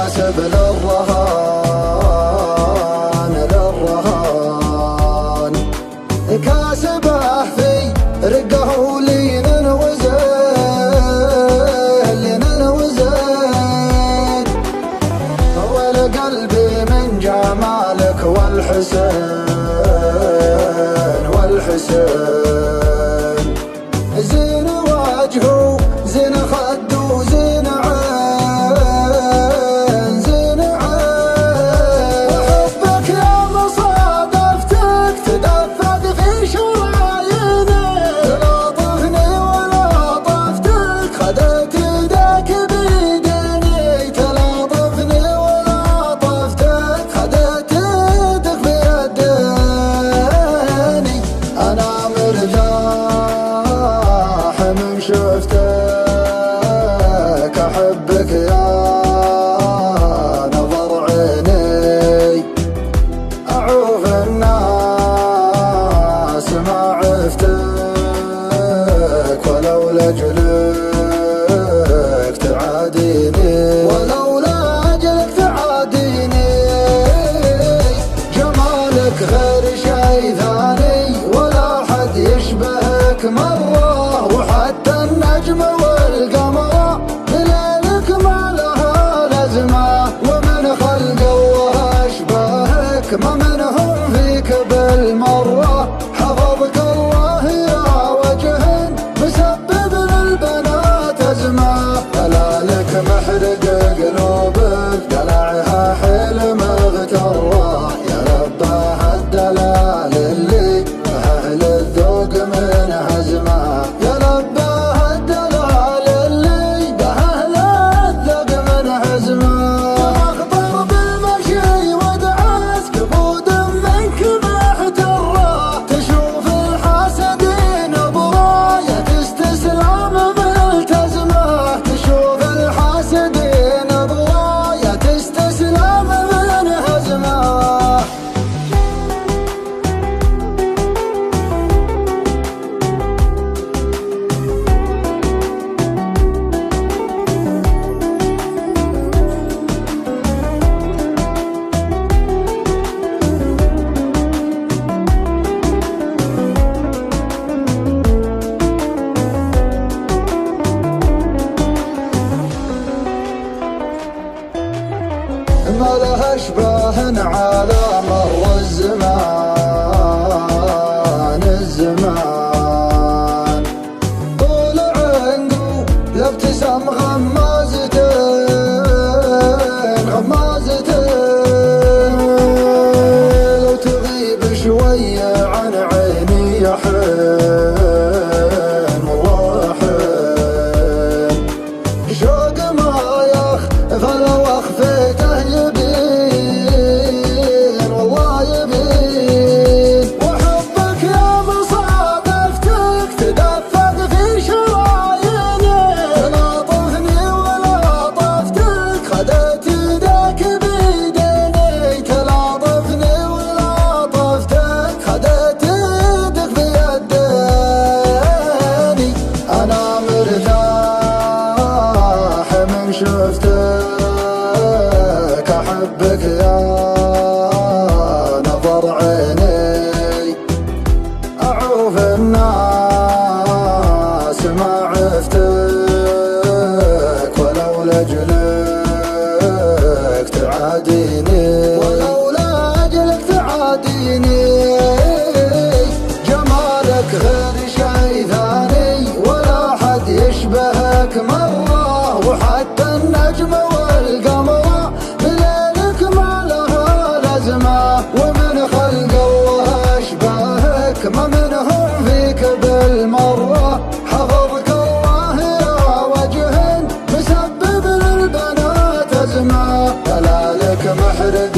كاسب للرهان للرهان، كاسبه في رقه ولين وزين لين وزين، والقلبي من جمالك والحسين والحسين، زين وجهه زين خده زين عين زين عين، وحبك يا مصادفتك تدفق في شراييني، تلاطفني ولاطفتك خدت يدك بيديني، تلاطفني ولاطفتك خدت يدك بيديني، انا مرتاح من شفتك، احبك يا نظر عيني، اعوف الناس ما عفتك، ولو لاجلك تعاديني، ولو لاجلك تعاديني، جمالك غير شي ثاني ولا حد يشبهك مرة، وحتى النجم والقمر بليلك ما لها لازمة، ومن خلق الله أشباهك ما منهم فيك بالمرة، حفظك الله يا وجه مسبب للبنات أزمة، دلالك محرق قلوبك دلعها حيل مغترة، يا رباه الدلال اللي أهل الذوق من هزمه، يا رباه الدلال اللي بأهل الذوق من هزمه، أخطر بالمشي ودعس كبود منك محتره، تشوف الحاسدين براية تستسلم ملتزمه، تشوف الحاسدين براية تستسلم من هزمه. ما لها اشباه على مر الزمان الزمان، طول عنقه يبتسم غمازتين غمازتين، لو تغيب شوية عن عيني يا حين والله حين، شوق ما يغفل وخفيته يبين والله يبين، وحبك يا مصادفتك تدفق في شراييني، تلاطفني ولاطفتك خدت يدك بيديني، تلاطفني ولاطفتك خدت يدك بيديني، انا مرتاح من شفتك، احبك يا نظر عيني، اعوف الناس ما عفتك، ولو لاجلك تعاديني، ولو لاجلك تعاديني، جمالك غير شي ثاني ولا حد يشبهك مرة، وحتى النجم والقمر بليلك ما لها لازمة، ومن خلق الله أشباهك ما منهم فيك بالمرة، حفظك الله يا وجه مسبب للبنات أزمة، دلالك محرق